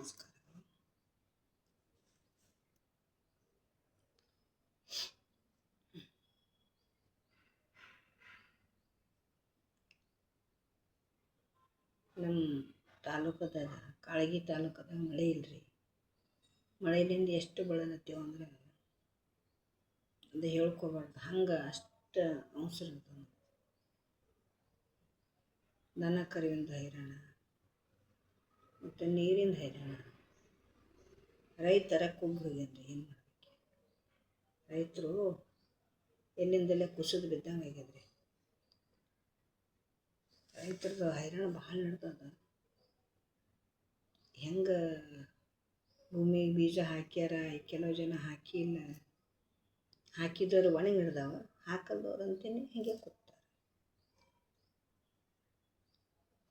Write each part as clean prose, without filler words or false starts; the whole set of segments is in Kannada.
ನಮಸ್ಕಾರ. ನಮ್ಮ ತಾಲೂಕದಾಗ ಕಾಳಗಿ ತಾಲೂಕದಾಗ ಮಳೆ ಇಲ್ಲರಿ. ಮಳೆಯಿಂದ ಎಷ್ಟು ಬಳಲತ್ತೀವಿ ಅಂದ್ರೆ ಅದು ಹೇಳ್ಕೊಬಾರ್ದು, ಹಂಗೆ ಅಷ್ಟು ಅವಸರ ಇರ್ತದೆ. ದನ ಕರುವಿಂದ ಹೈರಾಣ ಮತ್ತು ನೀರಿಂದ ಹೈರಾಣ. ರೈತರ ಕುಗ್ಗೋಗ್ಯಾನ್ರಿ. ಏನು ಮಾಡಬೇಕು? ರೈತರು ಎಲ್ಲಿಂದಲೇ ಕುಸಿದು ಬಿದ್ದಂಗೆ ಆಗ್ಯದ್ರಿ. ರೈತರದ್ದು ಹೈರಾಣ ಭಾಳ ನಡ್ದದ. ಹೆಂಗೆ ಭೂಮಿಗೆ ಬೀಜ ಹಾಕ್ಯಾರ, ಕೆಲವು ಜನ ಹಾಕಿಲ್ಲ, ಹಾಕಿದವರು ಒಣಗಿ ಹಿಡ್ದಾವ, ಹಾಕಲ್ದವ್ರು ಅಂತೀನಿ ಹೀಗೆ ಕೂತಾರೆ.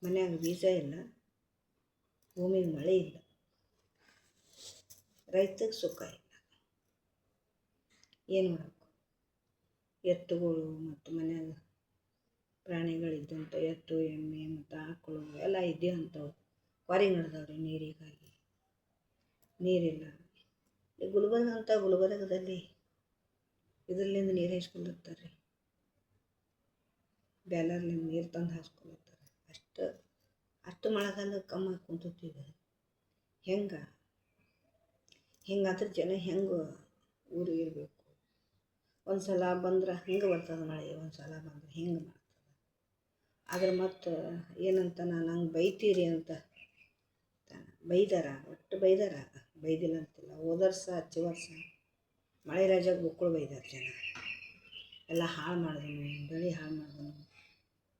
ಮನ್ಯಾಗ ಬೀಜ ಇಲ್ಲ, ಭೂಮಿಗೆ ಮಳೆ ಇಲ್ಲ, ರೈತಗೆ ಸುಖ ಇಲ್ಲ. ಏನು ಮಾಡಬೇಕು? ಎತ್ತುಗಳು ಮತ್ತು ಮನ್ಯಾಗ ಪ್ರಾಣಿಗಳಿದ್ದಂಥ ಎತ್ತು, ಎಮ್ಮೆ ಮತ್ತು ಆಕಳು ಎಲ್ಲ ಇದ್ದೇ ಅಂಥವು ಹೊರಗೆ ನಡೆದವ್ರಿ ನೀರಿಗಾಗಿ. ನೀರಿಲ್ಲ. ಗುಲ್ಬರ್ಗದಲ್ಲಿ ಇದರಲ್ಲಿಂದ ನೀರು ಹಾಯಿಸ್ಕೊಂಡಿರ್ತಾರೆ, ಬ್ಯಾಲರ್ಲಿಂದ ನೀರು ತಂದು ಹಾಸ್ಕೊಂಡಿರ್ತಾರೆ. ಅಷ್ಟು ಮಳೆಗಾಲ ಕಮ್ಮಿ ಕುಂತಿದೆ. ಹೆಂಗಾದ್ರೆ ಜನ ಹೆಂಗೆ ಊರಿಗೆ ಇರಬೇಕು? ಒಂದು ಸಲ ಬಂದ್ರೆ ಹಿಂಗೆ ಬರ್ತದೆ ಮಳೆ, ಒಂದು ಸಲ ಬಂದ್ರೆ ಹಿಂಗೆ ಮಾಡ್ತದೆ. ಆದ್ರೆ ಮತ್ತು ಏನಂತ ನಂಗೆ ಬೈತೀರಿ ಅಂತ ಬೈದಾರ, ಒಟ್ಟು ಬೈದಿಲ್ಲ ಅಂತಿಲ್ಲ. ಹೋದ ವರ್ಷ ಮಳೆ ರಾಜಾಗ ಬುಕ್ಕಳು ಬೈದಾರ ಜನ. ಎಲ್ಲ ಹಾಳು ಮಾಡಿದನು, ಬೆಳೆ ಹಾಳು ಮಾಡಿದನು.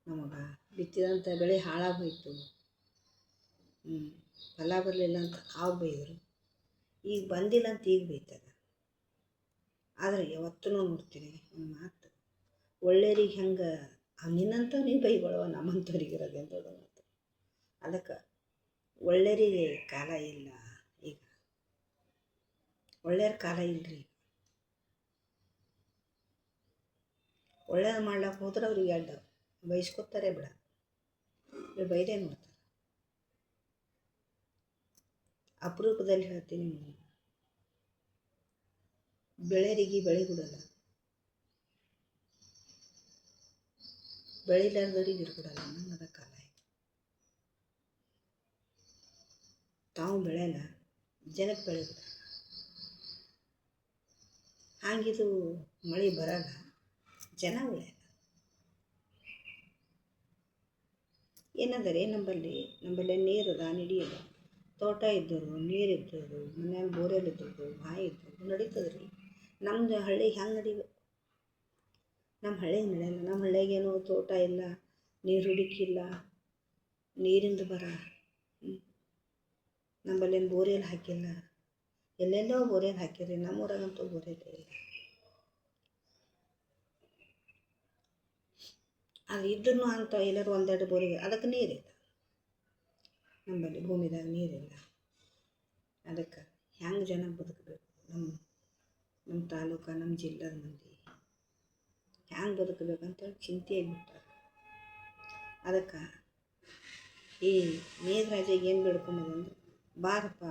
ನಮಗೆ ಬಿತ್ತಿದಂಥ ಬೆಳೆ ಹಾಳಾಗೋಯ್ತು, ಫಲ ಬರಲಿಲ್ಲ ಅಂತ ಆವಾಗ ಬೈದರು. ಈಗ ಬಂದಿಲ್ಲ ಅಂತ ಈಗ ಬೈತಾರೆ. ಆದರೆ ಯಾವತ್ತೂ ನೋಡ್ತೀನಿ ಒಂದು ಮಾತು, ಒಳ್ಳೆಯರಿಗೆ ಹೆಂಗೆ ನಿನ್ನಂಥವ್ರಿಗೆ ಬೈಗೊಳ್ಳುವ, ನಮ್ಮಂಥವ್ರಿಗೆ ಇರೋದು ಅಂತ ದೊಡ್ಡ ಮಾತು. ಅದಕ್ಕೆ ಒಳ್ಳೆಯರಿಗೆ ಕಾಲ ಇಲ್ಲ. ಈಗ ಒಳ್ಳೆಯರ ಕಾಲ ಇಲ್ಲರಿ. ಒಳ್ಳೇದು ಮಾಡ್ಲಿಕ್ಕೆ ಹೋದ್ರೆ ಅವ್ರಿಗೆ ಅಡ್ಡ ಬೈಸ್ಕೊತಾರೆ, ಬಿಡ ಬೈದೇ ನೋಡ್ತಾರೆ. ಅಪರೂಪದಲ್ಲಿ ಹೇಳ್ತೀನಿ, ಬೆಳೆಯರಿಗೆ ಬೆಳೆ ಕೊಡಲ್ಲ, ಬೆಳಿಲಾರ್ದವ್ರಿಗೆ ಇರ್ಕೊಡಲ್ಲ. ನನ್ನದ ಕಾಲ ತಾವು ಬೆಳೆಯಲ್ಲ, ಜನಕ್ಕೆ ಬೆಳೆ ಕೊಡಲ್ಲ. ಹಾಗಿದು ಮಳೆ ಬರಲ್ಲ, ಜನ ಬೆಳೆಯಲ್ಲ. ಏನಂದರೆ ನಮ್ಮಲ್ಲಿ ನೀರದ ನಡೆಯಲ್ಲ. ತೋಟ ಇದ್ದವರು, ನೀರಿದ್ದವರು, ಮನ್ಯಾಗ ಬೋರೆಲ್ ಇದ್ದವರು, ಬಾಯಿ ಇದ್ದವರು ನಡೀತದ್ರಿ. ನಮ್ಮದು ಹಳ್ಳಿ ಹೆಂಗೆ ನಡಿಬೇಕು? ನಮ್ಮ ಹಳ್ಳಿಗೆ ನಡೆಯಲ್ಲ. ನಮ್ಮ ಹಳ್ಳಿಗೇನು ತೋಟ ಇಲ್ಲ, ನೀರು ಹುಡುಕಿಲ್ಲ, ನೀರಿಂದ ಬರ. ನಮ್ಮಲ್ಲೇನು ಬೋರೆಲ್ ಹಾಕಿಲ್ಲ, ಎಲ್ಲೆಲ್ಲೋ ಬೋರೆಲ್ ಹಾಕಿರಿ. ನಮ್ಮೂರಾಗಂತೂ ಬೋರೆಲ್ ಇಲ್ಲ. ಅದು ಇದ್ರೂ ಅಂತ ಎಲ್ಲರೂ ಒಂದೆರಡು ಬೋರಿಗೆ, ಅದಕ್ಕೆ ನೀರಿಲ್ಲ. ನಮ್ಮಲ್ಲಿ ಭೂಮಿದಾಗ ನೀರಿಲ್ಲ. ಅದಕ್ಕೆ ಹೆಂಗೆ ಜನ ಬದುಕಬೇಕು? ನಮ್ಮ ತಾಲೂಕು, ನಮ್ಮ ಜಿಲ್ಲೆದ ಮಂದಿ ಹೆಂಗೆ ಬದುಕಬೇಕಂತೇಳಿ ಚಿಂತೆಯಾಗಿಬಿಟ್ಟಾರೆ. ಅದಕ್ಕೆ ಈ ಮೇಘರಾಜಗೆ ಏನು ಬೇಡ್ಕೊಂಬಂದ್ರೆ, ಬಾರಪ್ಪ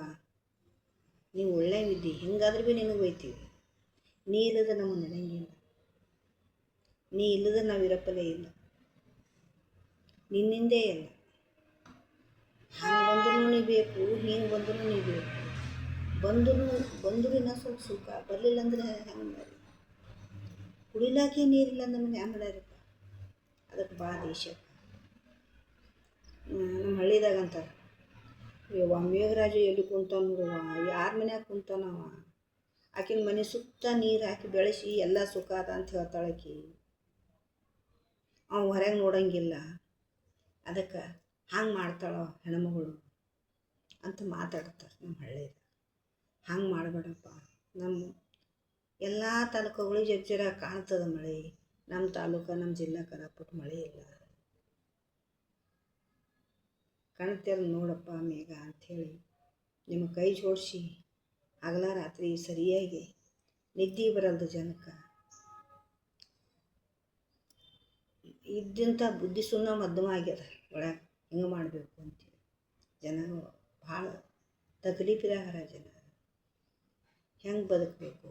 ನೀವು ಒಳ್ಳೆ ವಿದ್ಯೆ, ಹಿಂಗಾದ್ರೂ ಭೀ ನಿನಗೆ ಬೈತೀವಿ. ನೀ ಇಲ್ಲದ ನಮಗೆ ನಡೆಯಂಗಿಲ್ಲ, ನೀ ಇಲ್ಲದ ನಾವು ಇರಪ್ಪಲೇ ಇಲ್ಲ, ನಿನ್ನಿಂದೇ ಇಲ್ಲ. ಹಂಗೆ ಬಂದ್ರೂ ನೀ ಬೇಕು, ಹಿಂಗೆ ಬಂದ್ರೂ ನೀ ಬೇಕು. ಬಂದರೂ ಇನ್ನೂ ಸ್ವಲ್ಪ ಸುಖ, ಬರಲಿಲ್ಲ ಅಂದ್ರೆ ಹೆಂಗೆ ಮಾಡಿ? ಕುಡಿಲಾಕೆ ನೀರಿಲ್ಲ ನಮ್ಮನ್ನು ಹೆಂಗೆ ಮಾಡ್ಯಾರಪ್ಪ? ಅದಕ್ಕೆ ಬಾ ದೇಶಕ್ಕೆ. ನಮ್ಮ ಹಳ್ಳಿದಾಗ ಅಂತಾರೆ, ಇವ ಮೇಘರಾಜ ಎಲ್ಲಿ ಕುಂತಾನ ನೋಡುವ, ಯಾರ ಮನ್ಯಾಗ ಕುಂತಾನವ, ಆಕಿನ ಮನೆ ಸುತ್ತ ನೀರು ಹಾಕಿ ಬೆಳೆಸಿ ಎಲ್ಲ ಸುಖ ಅದ ಅಂತ ಹೇಳ್ತಾಳಕಿ. ಅವ ಹೊರಗೆ ನೋಡಂಗಿಲ್ಲ, ಅದಕ್ಕೆ ಹಂಗೆ ಮಾಡ್ತಾಳೋ ಹೆಣ್ಮಗಳು ಅಂತ ಮಾತಾಡ್ತಾರೆ ನಮ್ಮ ಹಳ್ಳಿದಾಗ. ಹಂಗೆ ಮಾಡಬೇಡಪ್ಪ. ನಮ್ಮ ಎಲ್ಲ ತಾಲೂಕುಗಳಿಗೆ ಜರ ಕಾಣ್ತದೆ ಮಳೆ, ನಮ್ಮ ತಾಲೂಕು, ನಮ್ಮ ಜಿಲ್ಲಾ ಕರಾಪುಟ್ ಮಳೆ ಇಲ್ಲ. ಕಣ್ತೆರ ನೋಡಪ್ಪ ಮೇಘ ಅಂಥೇಳಿ ನಿಮ್ಮ ಕೈ ಜೋಡಿಸಿ ಹಗಲ ರಾತ್ರಿ ಸರಿಯಾಗಿ ನಿದ್ದೆ ಬರಲ್ದು ಜನಕ್ಕೆ. ಇದ್ದಂಥ ಬುದ್ಧಿ ಸುಣ್ಣ ಮಧ್ಯಮ ಆಗ್ಯದ ಒಳಗೆ, ಹಿಂಗೆ ಮಾಡಬೇಕು ಅಂತೇಳಿ ಜನ ಭಾಳ ತಕಲೀಫಿದಾಗ ಜನ ಹೆಂಗೆ ಬದುಕಬೇಕು.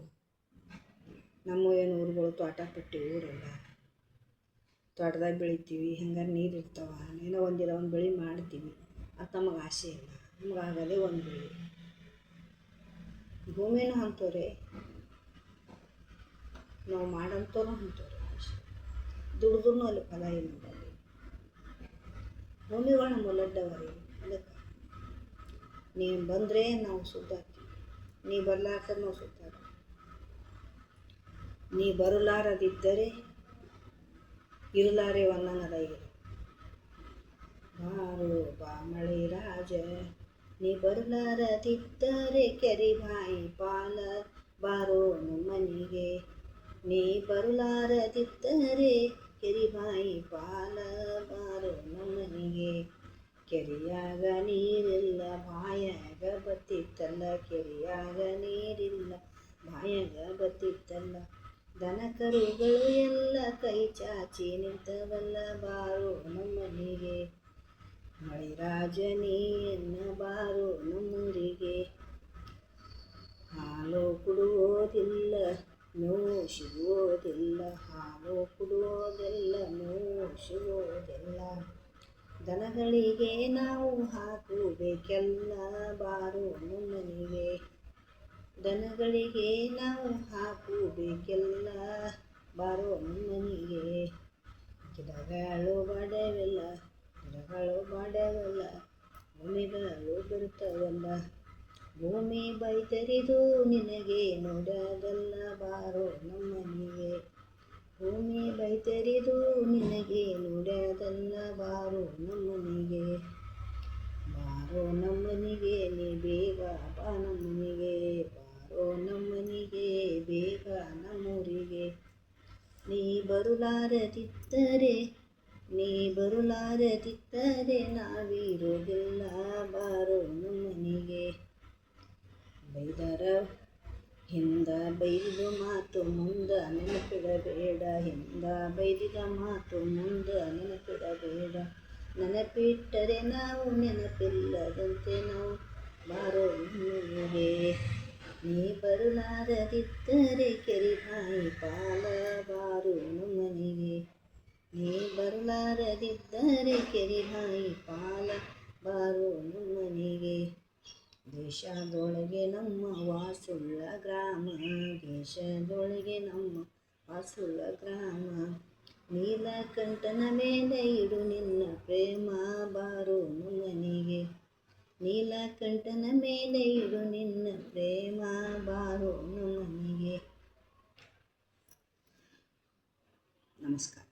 ನಮ್ಮ ಏನು ಊರುಗಳು ತೋಟ ಪಟ್ಟಿ ಊರಲ್ಲ, ತೋಟದಾಗ ಬೆಳಿತೀವಿ, ಹೆಂಗಾರು ನೀರು ಇರ್ತಾವ, ಏನೋ ಒಂದಿನ ಒಂದು ಬೆಳೆ ಮಾಡ್ತೀವಿ. ಅದು ನಮಗೆ ಆಸೆ ಇಲ್ಲ, ನಮ್ಗೆ ಆಗೋದೇ ಒಂದು ಬೆಳೆ. ಭೂಮಿನೂ ಅಂಥವ್ರೆ, ನಾವು ಮಾಡೋಂಥವ್ರು ಅಂಥವ್ರೆ. ಆಸೆ ದುಡ್ದ್ರೂ ಅಲ್ಲಿ ಫಲ ಇಲ್ಲ. ಭೂಮಿಗಳು ನಮ್ಮ ಲಡ್ಡವರಿ. ಅದಕ್ಕೆ ನೀ ಬಂದರೆ ನಾವು ಸುದ್ದಾಗ್ತೀವಿ, ನೀ ಬರಲಾರ್ದ ನಾವು ಸುತ್ತಾಗ. ನೀ ಬರಲಾರದಿದ್ದರೆ ಇರಲಾರೆ ಒನ್ನನದ ಈಗ. ಬಾರು ಬಾ ಮಳೆ ರಾಜ, ನೀ ಬರಲಾರದಿದ್ದರೆ ಕೆರಿಬಾಯಿ ಪಾಲ ಬಾರೋ ನಮ್ಮನಿಗೆ. ನೀ ಬರಲಾರದಿದ್ದರೆ ಕೆರಿಬಾಯಿ ಪಾಲ ಬಾರೋ ನಮ್ಮನಿಗೆ. ಕೆರಿಯಾಗ ನೀರಿಲ್ಲ ಬಾಯಾಗ ಬತ್ತಿತ್ತಲ್ಲ, ಕೆರಿಯಾಗ ನೀರಿಲ್ಲ ಬಾಯಾಗ ಬತ್ತಿತ್ತಲ್ಲ. ದನ ಕರುಗಳು ಎಲ್ಲ ಕೈ ಚಾಚಿ ನಿಂತವಲ್ಲ, ಬಾರೋ ನಮ್ಮನಿಗೆ. ಮಳೆ ರಾಜನೀಯನ್ನ ಬಾರೋ ನಮ್ಮೂರಿಗೆ. ಹಾಲು ಕುಡುವುದಿಲ್ಲ ನೋವು ಸಿಗುವುದಿಲ್ಲ, ಹಾಲು ಕುಡುವುದಿಲ್ಲ ನೋವು ಸಿಗುವುದಿಲ್ಲ. ದನಗಳಿಗೆ ನಾವು ಹಾಕಬೇಕೆಲ್ಲ, ಬಾರೋ ನಮ್ಮನಿಗೆ. ದನಗಳಿಗೆ ನಾವು ಹಾಕಬೇಕೆಲ್ಲ, ಬಾರೋ ನಮ್ಮನಿಗೆ. ಗಿಡಗಳು ಬಾಡವೆಲ್ಲ, ಗಿಡಗಳು ಬಾಡವೆಲ್ಲ, ಭೂಮಿಗಳು ಬಿಡ್ತವಲ್ಲ. ಭೂಮಿ ಬೈತರಿದು ನಿನಗೆ ನೋಡದಲ್ಲ, ಬಾರೋ ನಮ್ಮನಿಗೆ. ಭೂಮಿ ಬೈತರಿದು ನಿನಗೆ ನೋಡದಲ್ಲ, ಬಾರೋ ನಮ್ಮನಿಗೆ. ಬಾರೋ ನಮ್ಮನಿಗೆ ನೀ ಬೇಗ ಬಾ ನಮ್ಮನಿಗೆ, ಬಾರೋ ನಮ್ಮನಿಗೆ ಬೇಗ ನಮ್ಮೂರಿಗೆ. ನೀ ಬರುಲಾರದಿದ್ದರೆ, ನೀ ಬರುಲಾರದಿದ್ದರೆ ನಾವಿರೋದಿಲ್ಲ, ಬಾರೋ ನಮ್ಮನಿಗೆ. ಬೈದರ ಹಿಂದ ಬೈದ ಮಾತು ಮುಂದ ನೆನಪಿಡಬೇಡ, ಹಿಂದ ಬೈದಿದ ಮಾತು ಮುಂದ ನೆನಪಿಡಬೇಡ. ನೆನಪಿಟ್ಟರೆ ನಾವು ನೆನಪಿಲ್ಲದಂತೆ ನಾವು, ಬಾರೋ ನಮ್ಮನಿಗೆ. ನೀ ಬರಲಾರದಿದ್ದರೆ ಕೆರಿಬಾಯಿ ಪಾಲ ಬಾರೋ ನಮ್ಮನಿಗೆ. ನೀ ಬರಲಾರದಿದ್ದರೆ ಕೆರಿಬಾಯಿ ಪಾಲ ಬಾರೋ ನಮ್ಮನಿಗೆ. ದೇಶದೊಳಗೆ ನಮ್ಮ ವಾಸುಳ್ಳ ಗ್ರಾಮ, ದೇಶದೊಳಗೆ ನಮ್ಮ ವಾಸುಳ್ಳ ಗ್ರಾಮ. ನೀಲಕಂಠನ ಮೇಲೆ ಇಡು ನಿನ್ನ ಪ್ರೇಮ, ಬಾರೋ ನಮ್ಮನಿಗೆ. ನೀಲಕಂಠನ ಮೇಲೆ ಇಡು ನಿನ್ನ ಪ್ರೇಮ, ಬಾರೋ ನಮ್ಮನಿಗೆ. ನಮಸ್ಕಾರ.